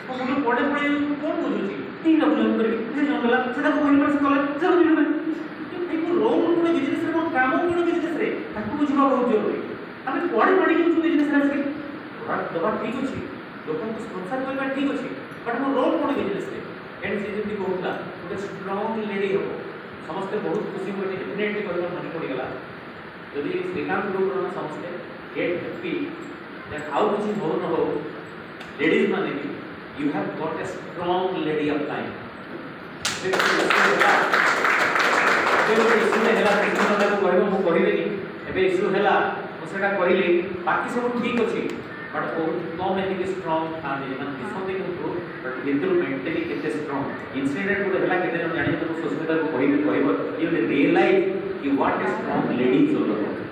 तो मुझे पढ़े पढ़े कौन बुझुची तीन रख लेम करी तीन नंगला सेटा को कोई परसे कला चलो बिल में भाई को रोल कोन बिजनेस रे कोन काम कोन बिजनेस रे ताको बुझवा बहुत जरूरी हमें पढ़े पढ़े कि बिजनेस रे आसी थोड़ा दबा ठीक अछि लोकन को स्पॉन्सर करबा ठीक अछि बट मो रोल कोन बिजनेस रे एंड से जेति कहूला गोटे स्ट्रांग लेडी हो समस्त बहुत खुशी होई डेफिनेटली करबा मन पड़ी गला यदि श्रीकांत ग्रुप रो समस्त गेट हैप्पी दैट हाउ कुछ हो न हो लेडीज माने भी you have got a strong lady of time इशू हेला कृष्ण को कहबो मु कहिलेनी एबे इशू हेला मु सेटा कहिली बाकी सब ठीक अछि बट बहुत कम एतिक स्ट्रांग था जे मन समथिंग टू बट भितर मेंटली केते स्ट्रांग इंसिडेंट को हेला केते जन जानि तो सुस्मिता को कहबो यू विल रियलाइज कि what is strong lady is all about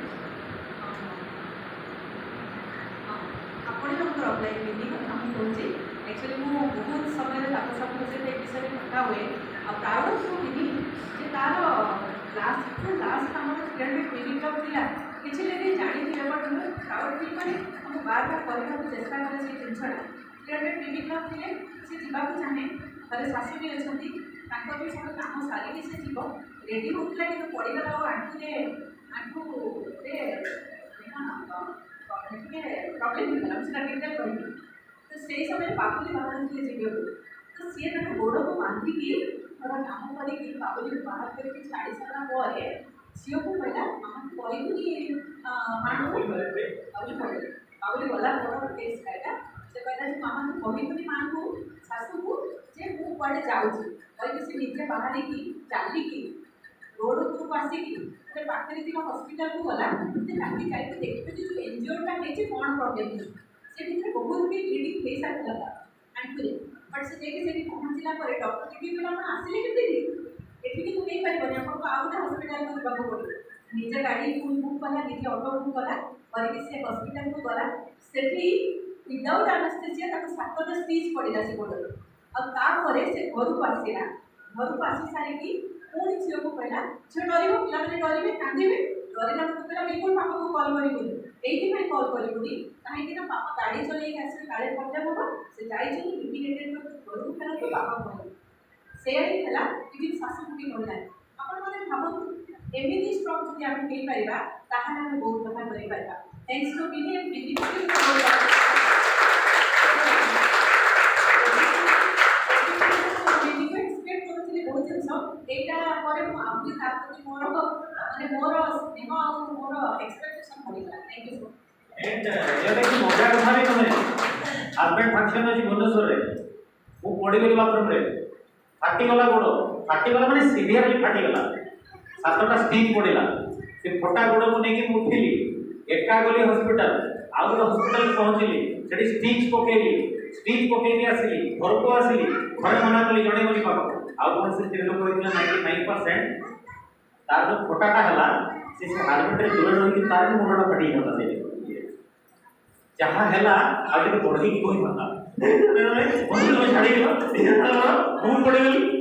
आपण लोग अप्लाई करनी हम कहूची एक्चुअली मु बहुत समय ताको सब से विषय में कथा हुए आ प्राउड सो दिनी जे तार लास्ट हम स्टूडेंट ट्रेनिंग जब थिला किछि लेके जानि थिले बट हम प्राउड फील करे हम बार बार करबा चेष्टा करे से जिनछड़ा स्टूडेंट ट्रेनिंग जब थिले से जीवा को चाहे अरे सासू भी अछंती ताको भी सब काम सारी से जीव रेडी होतला कि पड़ी गला और आंटू रे प्रॉब्लम होला उसका डिटेल कहि तो से समय बाबुली बाहर के जीव तो सी ना गोड़ को बांधी की थोड़ा काम करी कि बाबुली बाहर करके छाड़ी सारा ପରେ ଝିଅ को कहला हम कहली मां बाबुली गला बड़ टेस्ट खाइला से कहला जे मामा तू कहली मां को सासू को जे मु पड़े जाउची कहली से निजे बाहर की चाली की रोड को आसी की से पाखरे थी हॉस्पिटल को गला से राती जाई के देखबे जे जो एनजीओ टा हेची कोन प्रॉब्लम है से भितर बहुत भी ब्लीडिंग फेस आला आंखुरे बट से देखे से पहुंचला पर डॉक्टर के भी आपण आसिले केते एठी कि तू नहीं पाइबनी आपण को आउट हॉस्पिटल को जाबो पड़े निजे गाड़ी बुक कला निजे ऑटो बुक कला और से हॉस्पिटल को गला सेठी विदाउट एनेस्थेसिया ताको सातटा स्टिच पड़िला से गोड़ और तापर से घर को आसिला घर को आसी सारी की पूरी झील को कहला झील डरब पिला मैंने डरबे कांदे डरला तो कहला बिल्कुल पापा को कॉल करी एइथि कॉल करी कहीं पापा गाड़ी चल आसे काले प्रॉब्लम हम से जाइए इमिडिएटेड घर को फेर तो पापा कहले से लेकिन शाशु कुटी करला आपण माने भाबु एमिति स्ट्रॉन्ग जदि हम हेई परिबा ताहाले हम बहुत कथा करि परिबा थैंक्स टू बिनी एंड बिनी बहुत जिन एटा पर आमली ताकि मोर माने मोर स्नेह आ मोर एक्सपेक्टेशन बढ़िला थैंक यू सो एंड ये देखि मजा कथा भी तमे हस्बैंड फंक्शन अछि भुवनेश्वर रे मु पड़ी गेली बाथरूम रे फाटी गला गोड़ फाटी गला माने सीवियरली फाटी गला सातटा स्टिच पड़िला से फटा गोड़ को नेकी उठिली एका गली हॉस्पिटल आउ हॉस्पिटल पहुंचली सेठी स्टिच पकेली आसिली घर को आसिली घरे मना कली जणे बोली पापा आउ कोन से लोग कहला 99% तार जो फोटाटा हला से हस्बैंड रे दूर रही तार भी मुंडा फटी गला से जहाँ हला आउ के बढ़ी कोई माता छाड़ी गला पड़ी गली